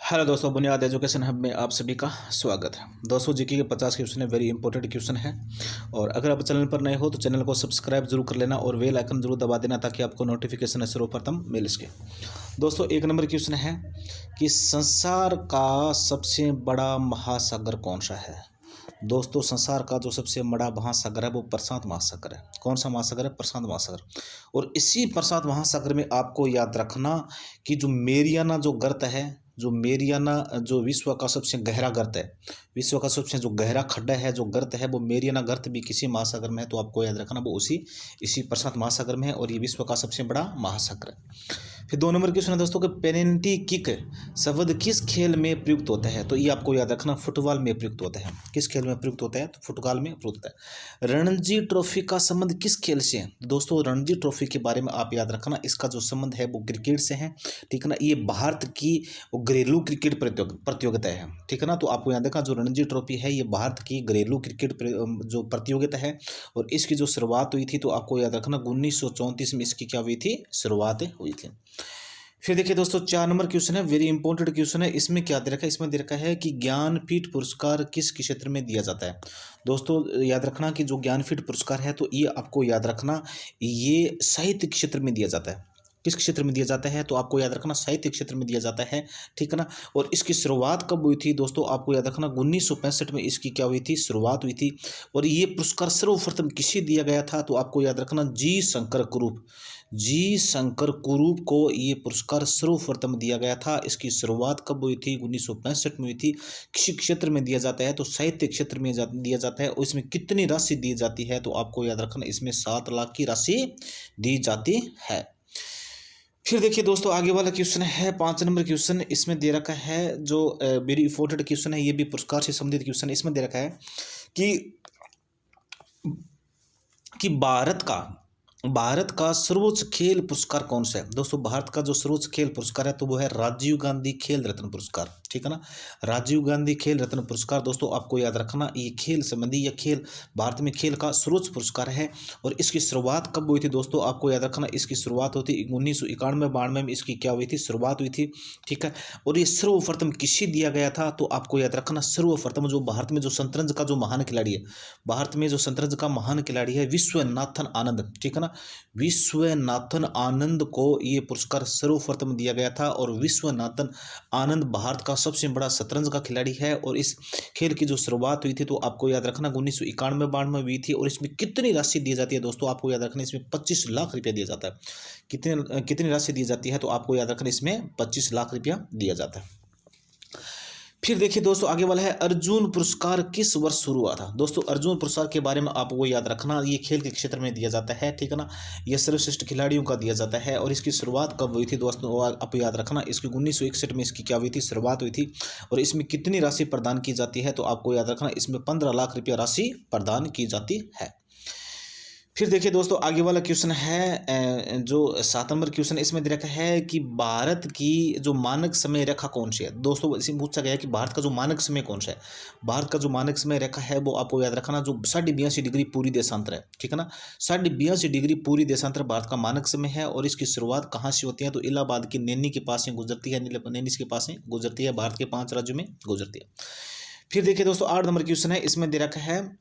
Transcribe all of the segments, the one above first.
Hello दोस्तों, बुनियाद education hub में आप सभी का स्वागत है। दोस्तों, जीके के 50 क्वेश्चन है, वेरी इंपॉर्टेंट क्वेश्चन है। और अगर आप चैनल पर नए हो तो चैनल को सब्सक्राइब जरूर कर लेना और बेल आइकन जरूर दबा देना ताकि आपको नोटिफिकेशन सर्वप्रथम मिल सके। दोस्तों, एक नंबर क्वेश्चन है कि संसार का सबसे बड़ा महासागर कौन सा है। दोस्तों, संसार का जो सबसे बड़ा महासागर है वो प्रशांत महासागर है। कौन सा महासागर है? प्रशांत महासागर। और इसी प्रशांत महासागर में आपको याद रखना कि जो मेरियाना जो गर्त है, जो मेरियाना जो विश्व का सबसे गहरा गर्त है, विश्व का सबसे जो गहरा खड्डा है, जो गर्त है, वो मेरियाना गर्त भी किसी महासागर में है। तो आपको याद रखना वो इसी प्रशांत महासागर में है और ये विश्व का सबसे बड़ा महासागर है। फिर 2 नंबर क्वेश्चन है दोस्तों कि पेनल्टी किक शब्द किस खेल में प्रयुक्त होता है। तो ये आपको याद रखना फुटबॉल में प्रयुक्त होता है। किस खेल में प्रयुक्त होता है? तो फुटबॉल में प्रयुक्त होता है। रणजी ट्रॉफी का संबंध किस खेल से है? दोस्तों, रणजी ट्रॉफी के बारे में आप याद रखना, इसका जो संबंध है वो क्रिकेट से है। ठीक है ना, ये भारत की घरेलू क्रिकेट प्रतियोगिता है। ठीक है ना, तो आपको याद रखना जो रणजी ट्रॉफी है ये भारत की घरेलू क्रिकेट जो प्रतियोगिता है और इसकी जो शुरुआत हुई थी तो आपको याद रखना 1934 में इसकी क्या हुई थी? शुरुआत हुई थी। फिर देखिए दोस्तों, 4 नंबर क्वेश्चन है, वेरी इंपॉर्टेंट क्वेश्चन है। इसमें क्या दे रखा है? इसमें दे रखा है कि ज्ञानपीठ पुरस्कार किस क्षेत्र में दिया जाता है। दोस्तों, याद रखना कि जो ज्ञानपीठ पुरस्कार है तो ये आपको याद रखना ये साहित्य क्षेत्र में दिया जाता है। किस क्षेत्र में दिया जाता है? तो आपको याद रखना साहित्य क्षेत्र में दिया जाता है। ठीक है ना, और इसकी शुरुआत कब हुई थी? दोस्तों, आपको याद रखना 1965 में इसकी क्या हुई थी? शुरुआत हुई थी। और ये पुरस्कार सर्वप्रथम किसे दिया गया था? तो आपको याद रखना जी शंकर कुरूप को ये पुरस्कार सर्वप्रथम दिया गया था। इसकी शुरुआत कब हुई थी? 1965 में हुई थी। किसी क्षेत्र में दिया जाता है? तो साहित्य क्षेत्र में दिया जाता है। और इसमें कितनी राशि दी जाती है? तो आपको याद रखना इसमें 7 लाख की राशि दी जाती है। फिर देखिए दोस्तों, आगे वाला क्वेश्चन है 5 नंबर क्वेश्चन। इसमें दे रखा है जो वेरी इंपॉर्टेंट क्वेश्चन है, ये भी पुरस्कार से संबंधित क्वेश्चन है। इसमें दे रखा है कि भारत का सर्वोच्च खेल पुरस्कार कौन सा है। दोस्तों, भारत का जो सर्वोच्च खेल पुरस्कार है तो वो है राजीव गांधी खेल रत्न पुरस्कार। ठीक है ना, राजीव गांधी खेल रत्न पुरस्कार। दोस्तों, आपको याद रखना ये खेल संबंधी या खेल भारत में खेल का सर्वोच्च पुरस्कार है। और इसकी शुरुआत कब हुई थी? दोस्तों, आपको याद रखना इसकी शुरुआत होती 1991-92 में इसकी क्या हुई थी? शुरुआत हुई थी। ठीक है, और ये सर्वप्रथम किसे दिया गया था? तो आपको याद रखना सर्वप्रथम जो भारत में जो शतरंज का जो महान खिलाड़ी है, भारत में जो शतरंज का महान खिलाड़ी है विश्वनाथन आनंद। ठीक है ना, विश्वनाथन आनंद को ये पुरस्कार सर्वप्रथम दिया गया था। और विश्वनाथन आनंद भारत का सबसे बड़ा शतरंज का खिलाड़ी है। और इस खेल की जो शुरुआत हुई थी तो आपको याद रखना 1991-92 में हुई थी। और इसमें कितनी राशि दी जाती है? दोस्तों, आपको याद रखना इसमें 25 लाख रुपया दिया जाता है। कितनी राशि दी जाती है? तो आपको याद रखना इसमें 25 लाख रुपया दिया जाता है। फिर देखिए दोस्तों, आगे वाला है अर्जुन पुरस्कार किस वर्ष शुरू हुआ था। दोस्तों, अर्जुन पुरस्कार के बारे में आपको याद रखना ये खेल के क्षेत्र में दिया जाता है। ठीक है ना, ये सर्वश्रेष्ठ खिलाड़ियों का दिया जाता है। और इसकी शुरुआत कब हुई थी? दोस्तों, आप याद रखना इसकी 1961 में इसकी क्या हुई थी? शुरुआत हुई थी। और इसमें कितनी राशि प्रदान की जाती है? तो आपको याद रखना इसमें 15 लाख रुपया राशि प्रदान की जाती है। फिर देखिए दोस्तों, आगे वाला क्वेश्चन है जो 7 नंबर क्वेश्चन, इसमें दे रखा है कि भारत की जो मानक समय रेखा कौन सी है। दोस्तों, इसमें पूछा गया है कि भारत का जो मानक समय कौन सा है। भारत का जो मानक समय रेखा है वो आपको याद रखना जो 82.5 डिग्री पूरी देशांतर है। ठीक है ना, 82.5 डिग्री पूरी देशांतर भारत का मानक समय है। और इसकी शुरुआत कहाँ से होती है? तो इलाहाबाद की नैनी के पास से गुजरती है। नैनी के पास से गुजरती है, भारत के 5 राज्यों में गुजरती है। फिर देखिए दोस्तों, 8 नंबर क्वेश्चन है। इसमें दे रखा है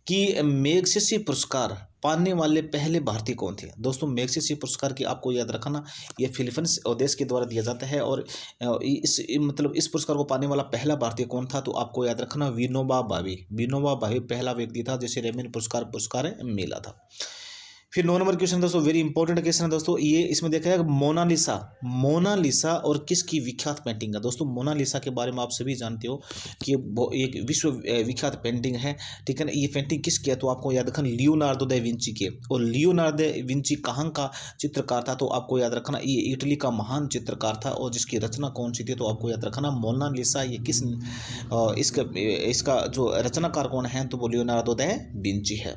कि मैग्सेसे पुरस्कार पाने वाले पहले भारतीय कौन थे। दोस्तों, मैग्सेसे पुरस्कार की आपको याद रखना ये फिलीपींस देश के द्वारा दिया जाता है। और इस पुरस्कार को पाने वाला पहला भारतीय कौन था? तो आपको याद रखना विनोबा भावे पहला व्यक्ति था जिसे रेमन पुरस्कार मिला था। फिर 9 नंबर क्वेश्चन दोस्तों, वेरी इंपॉर्टेंट क्वेश्चन है दोस्तों। ये इसमें देखा है मोनालिसा और किसकी विख्यात पेंटिंग है। दोस्तों, मोनालिसा के बारे में आप सभी जानते हो कि एक विश्व विख्यात पेंटिंग है। ठीक है ना, ये पेंटिंग किसकी है? तो आपको याद रखना लियोनार्डो दा विंची की। और लियोनार्डो दा विंची कहाँ का चित्रकार था? तो आपको याद रखना ये इटली का महान चित्रकार था। और जिसकी रचना कौन सी थी? तो आपको याद रखना मोनालिसा। ये इसका जो रचनाकार कौन है? तो वो लियोनार्डो दा विंची है।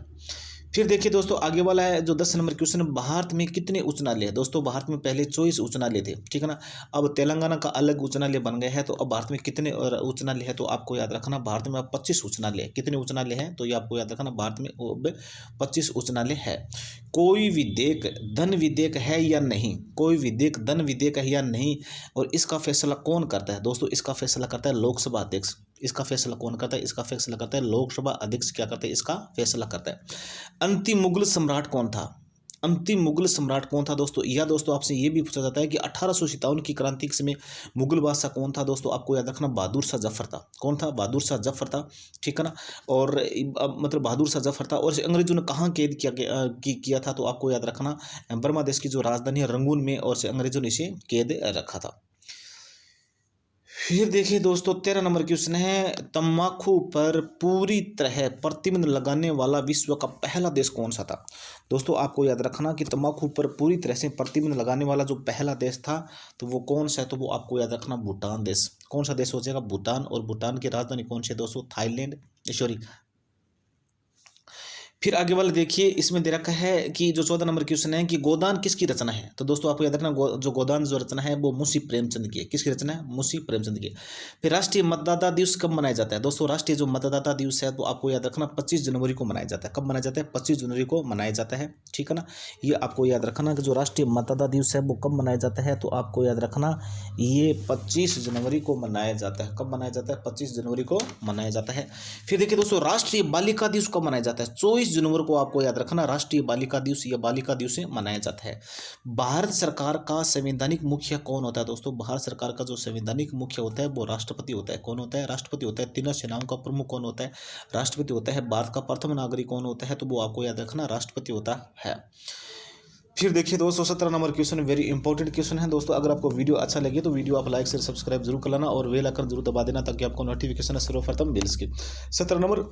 फिर देखिए दोस्तों आगे वाला है जो 10 नंबर क्वेश्चन, भारत में कितने उच्च न्यायालय है। दोस्तों भारत में पहले 24 उच्च न्यायालय थे, ठीक है ना। अब तेलंगाना का अलग उच्च न्यायालय बन गया है, तो अब भारत में कितने उच्च न्यायालय है, तो आपको याद रखना भारत में अब 25 उच्च न्यायालय है। कितने उच्च न्यायालय है, तो ये आपको याद रखना भारत में अब 25 उच्च न्यायालय है। कोई विधेयक धन विधेयक है या नहीं, कोई विधेयक धन विधेयक है या नहीं, और इसका फैसला कौन करता है। दोस्तों इसका फैसला करता है लोकसभा अध्यक्ष। इसका फैसला कौन करता है, इसका फैसला करता है लोकसभा अध्यक्ष। क्या करता है, इसका फैसला करता है। अंतिम मुगल सम्राट कौन था, अंतिम मुगल सम्राट कौन था दोस्तों, या दोस्तों आपसे ये भी पूछा जाता है कि 1857 की क्रांति के समय मुगल बादशाह कौन था। दोस्तों आपको याद रखना बहादुर शाह जफर था। कौन था, बहादुर शाह जफर था, ठीक है ना। और मतलब बहादुर शाह जफर था। और इसे अंग्रेजों ने कहाँ कैद किया था, तो आपको याद रखना बर्मा देश की जो राजधानी है रंगून में, और से अंग्रेजों ने इसे कैद रखा था। फिर देखिए दोस्तों 13 नंबर क्वेश्चन है, तम्बाकू पर पूरी तरह प्रतिबंध लगाने वाला विश्व का पहला देश कौन सा था। दोस्तों आपको याद रखना कि तम्बाकू पर पूरी तरह से प्रतिबंध लगाने वाला जो पहला देश था, तो वो कौन सा है, तो वो आपको याद रखना भूटान देश। कौन सा देश हो जाएगा, भूटान। और भूटान की राजधानी कौन सी है दोस्तों, थाईलैंड, सॉरी। फिर आगे वाला देखिए, इसमें दे रखा है कि जो 14 नंबर क्वेश्चन है कि गोदान किसकी रचना है। तो दोस्तों आपको याद रखना जो गोदान जो रचना है वो मुंशी प्रेमचंद की है। किसकी रचना है, मुंशी प्रेमचंद की है। फिर राष्ट्रीय मतदाता दिवस कब मनाया जाता है। दोस्तों राष्ट्रीय जो मतदाता दिवस है, तो आपको याद रखना 25 जनवरी को मनाया जाता है। कब मनाया जाता है, 25 जनवरी को मनाया जाता है, ठीक है ना। ये आपको याद रखना कि जो राष्ट्रीय मतदाता दिवस है वो कब मनाया जाता है, तो आपको याद रखना ये 25 जनवरी को मनाया जाता है। कब मनाया जाता है, 25 जनवरी को मनाया जाता है। फिर देखिए दोस्तों राष्ट्रीय बालिका दिवस कब मनाया जाता है, 24 जनवरी को आपको याद रखना राष्ट्रीय बालिका दिवस या बालिका दिवस मनाया जाता है। भारत सरकार का संवैधानिक मुखिया कौन होता है। दोस्तों भारत सरकार का जो संवैधानिक मुखिया होता है वो राष्ट्रपति होता है। कौन होता है, राष्ट्रपति होता है। तीनों सेनाओं का प्रमुख कौन होता है, राष्ट्रपति होता है। भारत का प्रथम नागरिक कौन होता है, तो वो आपको याद रखना राष्ट्रपति होता है। फिर देखिए दोस्तों 17 number question very important question है दोस्तों। अगर आपको वीडियो अच्छा लगे तो वीडियो आप लाइक शेयर सब्सक्राइब जरूर कर लेना, और बेल आइकन जरूर दबा देना, ताकि आपको नोटिफिकेशन सर्वप्रथम मिल सके। 17 नंबर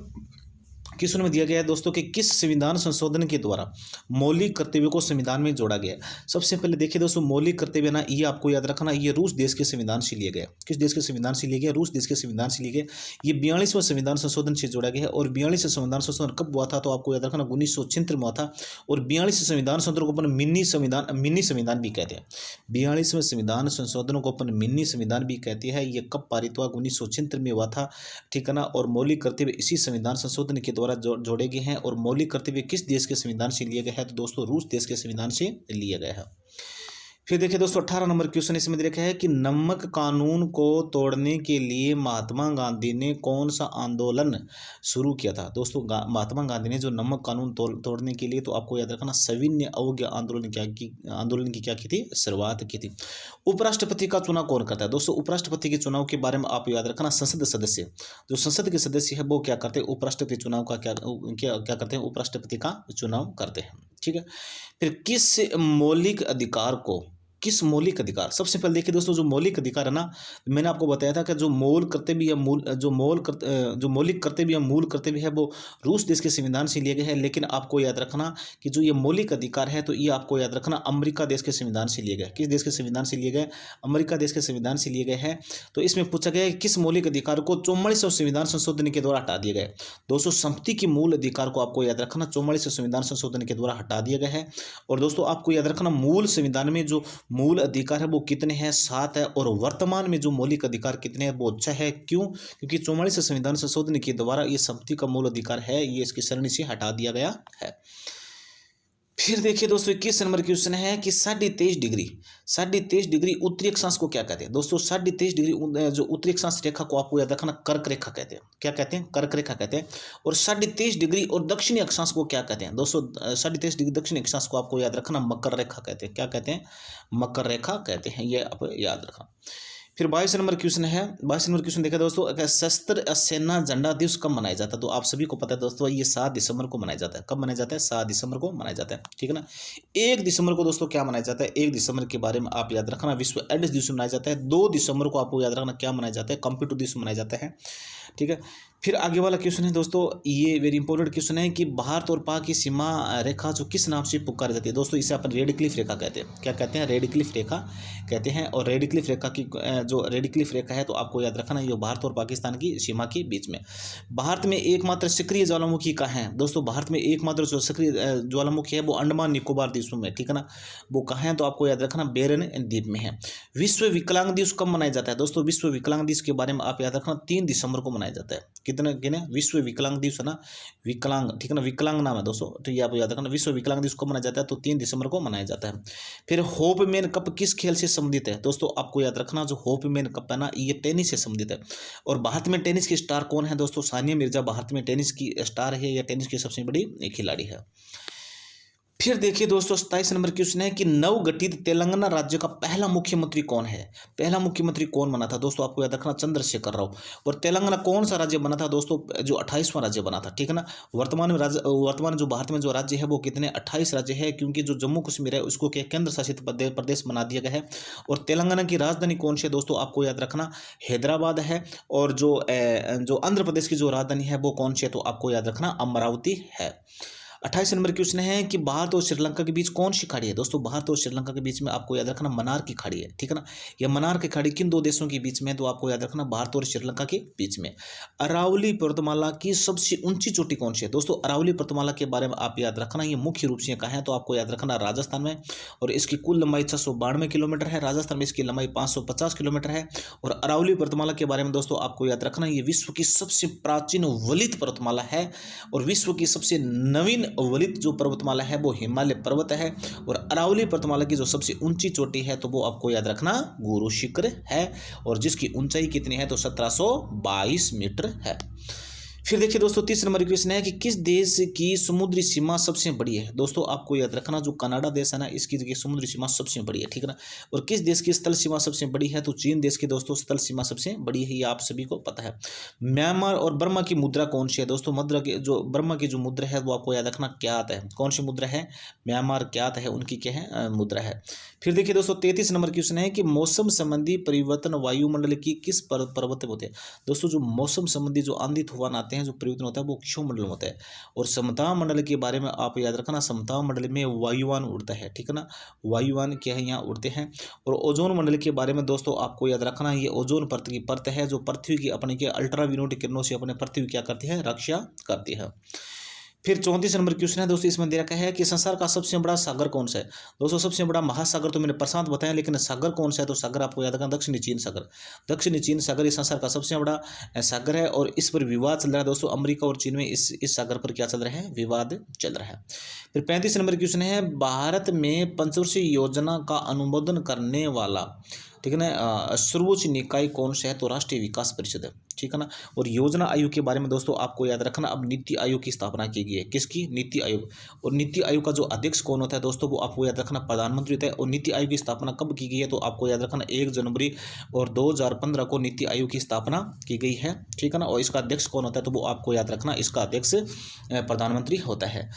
क्वेश्चन में दिया गया है दोस्तों कि किस संविधान संशोधन के द्वारा मौलिक कर्तव्यों को संविधान में जोड़ा गया है। सबसे पहले देखिए दोस्तों मौलिक कर्तव्य ना, ये आपको याद रखना ये रूस देश के संविधान से लिया गया। किस देश के संविधान से लिया गया, रूस देश के संविधान से लिया गया। ये 42वां संविधान संशोधन से जोड़ा गया है। और 42वां संविधान संशोधन कब हुआ था, तो आपको याद रखना 1976 में हुआ था। और 42 संविधान संशोधन को अपन मिनी संविधान भी कहते हैं। 42वें संविधान संशोधन को अपन मिनी संविधान भी कहते हैं। ये कब पारित हुआ, 1976 में हुआ था, ठीक है ना। और मौलिक कर्तव्य इसी संविधान संशोधन के द्वारा जोड़े गए हैं। और मौलिक कर्तव्य किस देश के संविधान से लिया गया है, तो दोस्तों रूस देश के संविधान से लिया गया है। फिर देखिए दोस्तों 18 नंबर क्वेश्चन इसमें देखा है कि नमक कानून को तोड़ने के लिए महात्मा गांधी ने कौन सा आंदोलन शुरू किया था। दोस्तों महात्मा गांधी ने जो नमक कानून तोड़ने के लिए, तो आपको याद रखना सविनय अवज्ञा आंदोलन की क्या की थी, शुरुआत की थी। उपराष्ट्रपति का चुनाव कौन करता है। दोस्तों उपराष्ट्रपति के चुनाव के बारे में आप याद रखना संसद सदस्य, जो संसद के सदस्य है वो क्या करते हैं, उपराष्ट्रपति चुनाव का क्या करते हैं, उपराष्ट्रपति का चुनाव करते हैं, ठीक है। फिर किस मौलिक अधिकार, सबसे पहले देखिए दोस्तों जो मौलिक अधिकार है ना, मैंने आपको बताया था कि जो मौलिक कर्तव्य या मूल कर्तव्य है वो रूस देश के संविधान से लिए गए हैं। लेकिन आपको याद रखना कि जो ये मौलिक अधिकार है, तो ये आपको याद रखना अमेरिका देश के संविधान से लिए गए। किस देश के संविधान से लिए गए, अमेरिका देश के संविधान से लिए गए हैं। तो इसमें पूछा गया है किस मौलिक अधिकार को 44वें संविधान संशोधन के द्वारा हटा दिया गया। दोस्तों संपत्ति के मूल अधिकार को आपको याद रखना 44वें संविधान संशोधन के द्वारा हटा दिया गया है। और दोस्तों आपको याद रखना मूल संविधान में जो मूल अधिकार है वो कितने हैं, 7 है। और वर्तमान में जो मौलिक अधिकार कितने हैं, वो 6 है। क्यों, क्योंकि 44वें संविधान संशोधन के द्वारा ये संपत्ति का मूल अधिकार है, ये इसकी श्रेणी से हटा दिया गया है। फिर देखिए दोस्तों 21 नंबर क्वेश्चन है कि 23.5 डिग्री उत्तरी अक्षांश को क्या कहते हैं। दोस्तों 23.5 डिग्री जो उत्तरी अक्षांश रेखा को आपको याद रखना कर्क रेखा कहते हैं। क्या कहते हैं, कर्क रेखा कहते हैं। और 23.5 डिग्री और दक्षिणी अक्षांश को क्या कहते हैं। दोस्तों 23.5 डिग्री दक्षिणी अक्षांश को आपको याद रखना मकर रेखा कहते हैं। क्या कहते हैं, मकर रेखा कहते हैं, ये आप याद रखना। फिर 22 नंबर क्वेश्चन है, 22 नंबर क्वेश्चन देखा दोस्तों, सशस्त्र सेना झंडा दिवस कब मनाया जाता है। तो आप सभी को पता है दोस्तों ये 7 दिसंबर को मनाया जाता है। कब मनाया जाता है, 7 दिसंबर को मनाया जाता है, ठीक है ना। 1 दिसंबर को दोस्तों क्या मनाया जाता है, 1 दिसंबर के बारे में आप याद रखना विश्व एड्स दिवस मनाया जाता है। 2 दिसंबर को आपको याद रखना क्या मनाया जाता है, कंप्यूटर दिवस मनाया जाता है। ठीक है। फिर आगे वाला क्वेश्चन है दोस्तों, ये वेरी इंपॉर्टेंट क्वेश्चन है कि भारत और पाक की सीमा रेखा जो किस नाम से पुकारी जाती है। दोस्तों इसे अपन रेड क्लिफ रेखा कहते हैं। क्या कहते हैं? रेड क्लिफ रेखा कहते हैं। और रेड क्लिफ रेखा की जो रेड क्लिफ रेखा है तो आपको याद रखना ये भारत और पाकिस्तान की सीमा के बीच में। भारत में एकमात्र सक्रिय ज्वालामुखी कहाँ है? दोस्तों भारत में एकमात्र जो सक्रिय ज्वालामुखी है वो अंडमान निकोबार द्वीपों में, ठीक है ना। वो कहाँ है? तो आपको याद रखना बेरन द्वीप में है। विश्व विकलांग दिवस कब मनाया जाता है? दोस्तों विश्व विकलांग दिवस के बारे में आप याद रखना 3 दिसंबर को मनाया जाता है। कितने किने? विश्व विकलांग दिवस है ना, विकलांग, ठीक है ना, विकलांग नाम है दोस्तों, तो ये आप याद रखना। विश्व विकलांग दिवस कब मनाया जाता है? तो 3 दिसंबर को मनाया जाता है। फिर होपमैन कप किस खेल से संबंधित है? दोस्तों आपको याद रखना जो होपमैन कप है ना ये टेनिस से संबंधित है। और भारत में टेनिस की स्टार कौन है? दोस्तों सानिया मिर्जा भारत में टेनिस की स्टार है, या टेनिस की सबसे बड़ी खिलाड़ी है। फिर देखिए दोस्तों 27 नंबर क्वेश्चन है कि नवगठित तेलंगाना राज्य का पहला मुख्यमंत्री कौन है? पहला मुख्यमंत्री कौन बना था? दोस्तों आपको याद रखना चंद्रशेखर राव। और तेलंगाना कौन सा राज्य बना था? दोस्तों जो 28वां राज्य बना था, ठीक है ना। वर्तमान जो भारत में जो राज्य है वो कितने? 28 राज्य है, क्योंकि जो जम्मू कश्मीर है उसको क्या केंद्र शासित प्रदेश बना दिया गया है। और तेलंगाना की राजधानी कौन सी है? दोस्तों आपको याद रखना हैदराबाद है। और जो आंध्र प्रदेश की जो राजधानी है वो कौन सी है? तो आपको याद रखना अमरावती है। 28 नंबर क्वेश्चन है कि भारत और श्रीलंका के बीच कौन सी खाड़ी है? दोस्तों भारत और श्रीलंका के बीच में आपको याद रखना मन्नार की खाड़ी है, ठीक है ना। यह मन्नार की खाड़ी किन 2 देशों के बीच में है? तो आपको याद रखना भारत और श्रीलंका के बीच में। अरावली पर्वतमाला की सबसे ऊंची चोटी कौन सी है? दोस्तों अरावली पर्वतमाला के बारे में आप याद रखना ये मुख्य रूप से कहाँ है? तो आपको याद रखना राजस्थान में। और इसकी कुल लंबाई 692 किलोमीटर है। राजस्थान में इसकी लंबाई 550 किलोमीटर है। और अरावली पर्वतमाला के बारे में दोस्तों आपको याद रखना ये विश्व की सबसे प्राचीन वलित पर्वतमाला है। और विश्व की सबसे नवीन वलित जो पर्वतमाला है वो हिमालय पर्वत है। और अरावली पर्वतमाला की जो सबसे ऊंची चोटी है तो वो आपको याद रखना गुरु शिखर है। और जिसकी ऊंचाई कितनी है? तो 1722 मीटर है। फिर देखिए दोस्तों 30 नंबर क्वेश्चन है कि किस देश की समुद्री सीमा सबसे बड़ी है? दोस्तों आपको याद रखना जो कनाडा देश है ना इसकी समुद्री सीमा सबसे बड़ी है, ठीक है ना। और किस देश की स्थल सीमा सबसे बड़ी है? तो चीन देश की दोस्तों स्थल सीमा सबसे बड़ी है, ये आप सभी को पता है। म्यांमार और बर्मा की मुद्रा कौन सी है? दोस्तों बर्मा की जो मुद्रा है वो आपको याद रखना क्या आता है? कौन सी मुद्रा है? म्यांमार क्या आता है उनकी क्या है मुद्रा है। फिर देखिए दोस्तों 33 नंबर क्वेश्चन है कि मौसम संबंधी परिवर्तन वायुमंडल की किस पर्वत में होते हैं? दोस्तों जो मौसम संबंधी जो आंधी तूफान आते हैं जो परिवर्तन होता है वो क्षोभ मंडल में होता है। और समताप मंडल के बारे में आप याद रखना समताप मंडल में वायुयान उड़ता है, ठीक है ना। वायुयान क्या है? यहाँ उड़ते हैं। और ओजोन मंडल के बारे में दोस्तों आपको याद रखना ये ओजोन परत की परत है जो पृथ्वी की अपने के अल्ट्रावायलेट किरणों से अपने पृथ्वी क्या करती है? रक्षा करती है। फिर 34 नंबर क्वेश्चन है दोस्तों इसमें दे रखा है कि संसार का सबसे बड़ा सागर कौन सा है? दोस्तों सबसे बड़ा महासागर तो मैंने प्रशांत बताया, लेकिन सागर कौन सा है? तो सागर आपको याद रखना दक्षिणी चीन सागर। दक्षिणी चीन सागर इस संसार का सबसे बड़ा सागर है। और इस पर विवाद चल रहा है दोस्तों, अमेरिका और चीन में इस सागर पर क्या चल रहा है? विवाद चल रहा है। फिर 35 नंबर क्वेश्चन है भारत में पंचवर्षीय योजना का अनुमोदन करने वाला, ठीक है ना, सर्वोच्च निकाय कौन सा है? तो राष्ट्रीय विकास परिषद है, ठीक है ना। और योजना आयोग के बारे में दोस्तों आपको याद रखना अब नीति आयोग की स्थापना की गई है। किसकी? नीति आयोग। और नीति आयोग का जो अध्यक्ष कौन होता है दोस्तों? वो आपको याद रखना प्रधानमंत्री होता है। और नीति आयोग की स्थापना कब की गई है? तो आपको याद रखना 1 जनवरी और 2015 को नीति आयोग की स्थापना की गई है, ठीक है ना। और इसका अध्यक्ष कौन होता है? तो वो आपको याद रखना इसका अध्यक्ष प्रधानमंत्री होता है।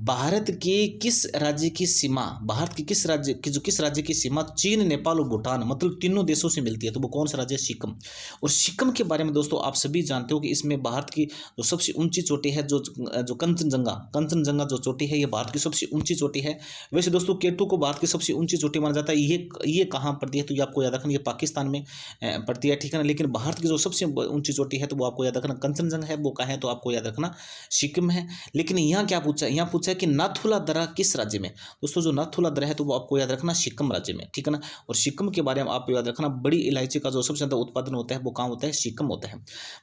भारत के किस राज्य की सीमा, भारत की किस राज्य की सीमा चीन, नेपाल और भूटान मतलब तीनों देशों से मिलती है? तो वो कौन सा राज्य है? सिक्किम। और सिक्किम के बारे में दोस्तों आप सभी जानते हो कि इसमें भारत की जो सबसे ऊंची चोटी है जो कंचनजंगा जो चोटी है ये भारत की सबसे ऊंची चोटी है। वैसे दोस्तों केटू को भारत की सबसे ऊंची चोटी माना जाता है। ये कहाँ पड़ती है? तो ये आपको याद रखना ये पाकिस्तान में पड़ती है, ठीक है ना। लेकिन भारत की जो सबसे ऊंची चोटी है तो वो आपको याद रखना कंचनजंगा है, वो कहाँ है? तो आपको याद रखना सिक्किम है। लेकिन यहाँ क्या पूछा है? यहाँ पूछा है कि नाथुला दर्रा किस राज्य में? दोस्तों जो नाथुला दर्रा है तो वो आपको याद रखना सिक्किम राज्य में, ठीक है ना। और सिक्किम के बारे में आप याद रखना बड़ी इलायची का जो सबसे ज्यादा उत्पादन होता है वो कहाँ होता है? सिक्किम होता है।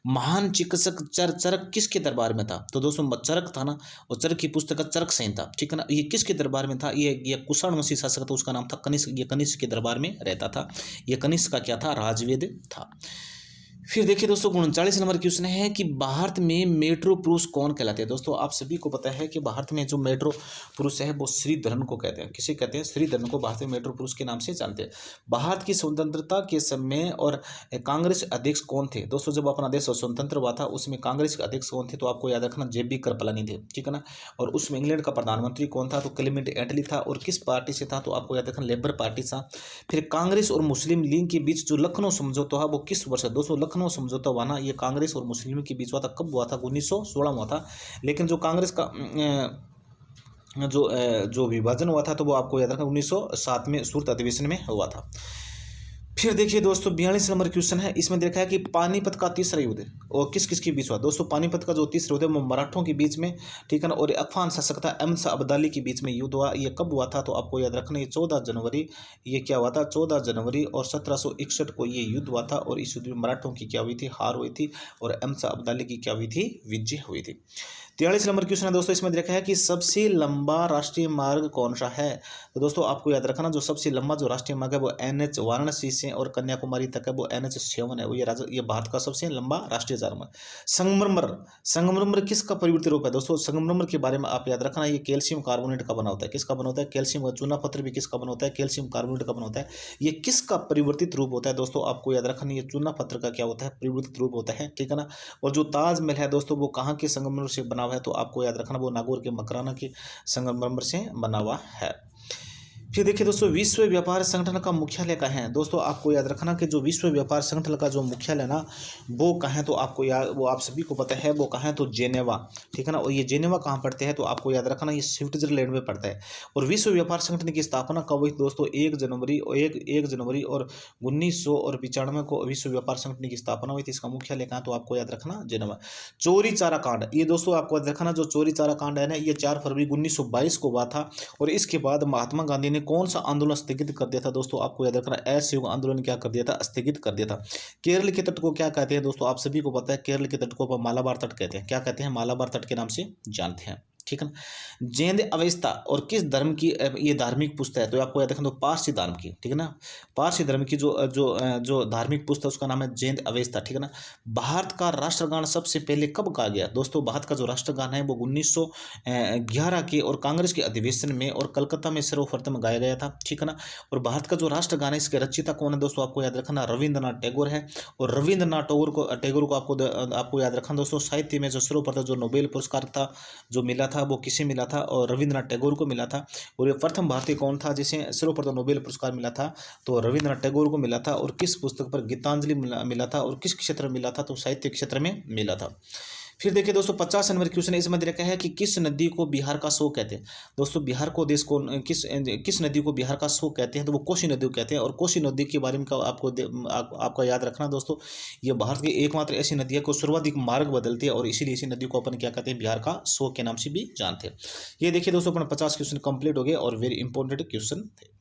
महान चिकित्सक चरक किसके दरबार में था? तो दोस्तों चरक था ना, और चरक की पुस्तक चरक संहिता, ठीक है ना। ये किसके दरबार में था? ये कुषाण वंशी शासक था, उसका नाम था कनिष्क। ये कनिष्क के दरबार में रहता था। ये कनिष्क का क्या था? राजवेद था। फिर देखिए दोस्तों 39 नंबर क्वेश्चन है कि भारत में मेट्रो पुरुष कौन कहलाते हैं? दोस्तों आप सभी को पता है कि भारत में जो मेट्रो पुरुष है वो श्रीधरन को कहते हैं। किसे कहते हैं? श्रीधरन को भारत में मेट्रो पुरुष के नाम से जानते हैं। भारत की स्वतंत्रता के समय और कांग्रेस अध्यक्ष कौन थे? दोस्तों जब अपना देश स्वतंत्र हुआ था उसमें कांग्रेस के अध्यक्ष कौन थे? तो आपको याद रखना JB कृपलानी थे, ठीक है ना। और उसमें इंग्लैंड का प्रधानमंत्री कौन था? तो क्लेमेंट एटली था। और किस पार्टी से था? तो आपको याद रखना लेबर पार्टी था। फिर कांग्रेस और मुस्लिम लीग के बीच जो लखनऊ समझौता है वो किस वर्ष है? दोस्तों लखनऊ लखनऊ समझौता हुआ ना, ये कांग्रेस और मुस्लिम के बीच हुआ था। कब हुआ था? 1916 में हुआ था। लेकिन जो कांग्रेस का जो विभाजन हुआ था तो वो आपको याद रखना 1907 में सूरत अधिवेशन में हुआ था। फिर देखिए दोस्तों 42 नंबर क्वेश्चन है, इसमें देखा है कि पानीपत का तीसरा युद्ध और किस किस के बीच हुआ। दोस्तों पानीपत का जो तीसरा युद्ध है वो मराठों के बीच में, ठीक है ना, और अफगान शासक था अहमद शाह अब्दाली के बीच में युद्ध हुआ। ये कब हुआ था? तो आपको याद रखना ये 14 जनवरी, ये क्या हुआ था? 14 जनवरी और 1761 को ये युद्ध हुआ था। और इस युद्ध में मराठों की क्या हुई थी? हार हुई थी। और अहमद शाह अब्दाली की क्या हुई थी? विजय हुई थी। 43 नंबर क्वेश्चन है दोस्तों, इसमें देखा है कि सबसे लंबा राष्ट्रीय मार्ग कौन सा है। तो दोस्तों आपको याद रखना जो सबसे लंबा जो राष्ट्रीय मार्ग है वो NH वाराणसी से और कन्याकुमारी तक है, वो NH7 है। वो ये भारत का सबसे लंबा राष्ट्रीय मार्ग। संगमरमर, संगमरमर किसका परिवर्तित रूप है? दोस्तों संगमरमर के बारे में आप याद रखना, ये कैल्शियम कार्बोनेट का बना होता है। किसका बना होता है? कैल्शियम का। चूना पत्थर भी किसका बना होता है? कैल्शियम कार्बोनेट का बना होता है। ये किसका परिवर्तित रूप होता है? दोस्तों आपको याद रखना ये चूना पत्थर का क्या होता है? परिवर्तित रूप होता है, ठीक है ना। और जो ताजमहल है दोस्तों वो कहाँ के संगमरमर से बना हुआ है? तो आपको याद रखना वो नागौर के मकराना के संगमरमर से बना हुआ है। फिर देखिए दोस्तों विश्व व्यापार संगठन का मुख्यालय कहाँ है? दोस्तों आपको याद रखना कि जो विश्व व्यापार संगठन का जो मुख्यालय ना वो कहाँ है? तो आपको याद, वो आप सभी को पता है वो कहाँ है? तो जेनेवा, ठीक है ना। और ये जेनेवा कहाँ पड़ते हैं? तो आपको याद रखना ये स्विट्जरलैंड में पड़ता है। और विश्व व्यापार संगठन की स्थापना कब हुई दोस्तों? 1 जनवरी और 1995 को विश्व व्यापार संगठन की स्थापना हुई थी। इसका मुख्यालय कहाँ? तो आपको याद रखना जेनेवा। चोरी चारा कांड, ये दोस्तों आपको याद रखना जो चोरी चारा कांड है ना ये 4 फरवरी 1922 को हुआ था। और इसके बाद महात्मा गांधी ने कौन सा आंदोलन स्थगित कर दिया था? दोस्तों आपको याद रखना असहयोग आंदोलन क्या कर दिया था? स्थगित कर दिया था। केरल के तट को क्या कहते हैं? दोस्तों आप सभी को पता है केरल के तट को मालाबार तट कहते हैं। क्या कहते हैं? मालाबार तट के नाम से जानते हैं, ठीक है ना। जैन अवेस्ता और किस धर्म की ये धार्मिक पुस्तक है? तो आपको याद रखना तो पारसी धर्म की, ठीक है ना। पारसी धर्म की जो धार्मिक पुस्तक उसका नाम है जैन अवेस्ता, ठीक है ना। भारत का राष्ट्रगान सबसे पहले कब गाया गया? दोस्तों भारत का जो राष्ट्रगान है वो 1911 के और कांग्रेस के अधिवेशन में और कलकत्ता में सर्वप्रथम गाया गया था, ठीक है ना। और भारत का जो राष्ट्रगान है इसके रचयिता कौन है? दोस्तों आपको याद रखना रविंद्रनाथ टैगोर है। और रविंद्रनाथ टैगोर को आपको याद रखना दोस्तों साहित्य में जो सर्वप्रथम जो नोबेल पुरस्कार था जो मिला था वो किसे मिला था? और रविंद्रनाथ टैगोर को मिला था। और ये प्रथम भारतीय कौन था जिसे सर्वप्रथम नोबेल पुरस्कार मिला था? तो रविंद्रनाथ टैगोर को मिला था। और किस पुस्तक पर? गीतांजलि मिला था। और किस क्षेत्र में मिला था? तो साहित्य क्षेत्र में मिला था। फिर देखिए दोस्तों 50 नंबर क्वेश्चन है, इसमें देखा है कि किस नदी को बिहार का शोक कहते हैं? दोस्तों बिहार को देश को किस नदी को बिहार का शोक कहते हैं? तो वो कोसी नदी को कहते हैं। और कोसी नदी के बारे में आपका याद रखना दोस्तों ये भारत की एकमात्र ऐसी नदी है को सर्वाधिक मार्ग बदलती है और इसीलिए इसी नदी को अपन क्या कहते हैं? बिहार का शोक के नाम से भी जानते हैं। ये देखिए दोस्तों अपन 50 क्वेश्चन कंप्लीट हो गए और वेरी इंपॉर्टेंट क्वेश्चन थे।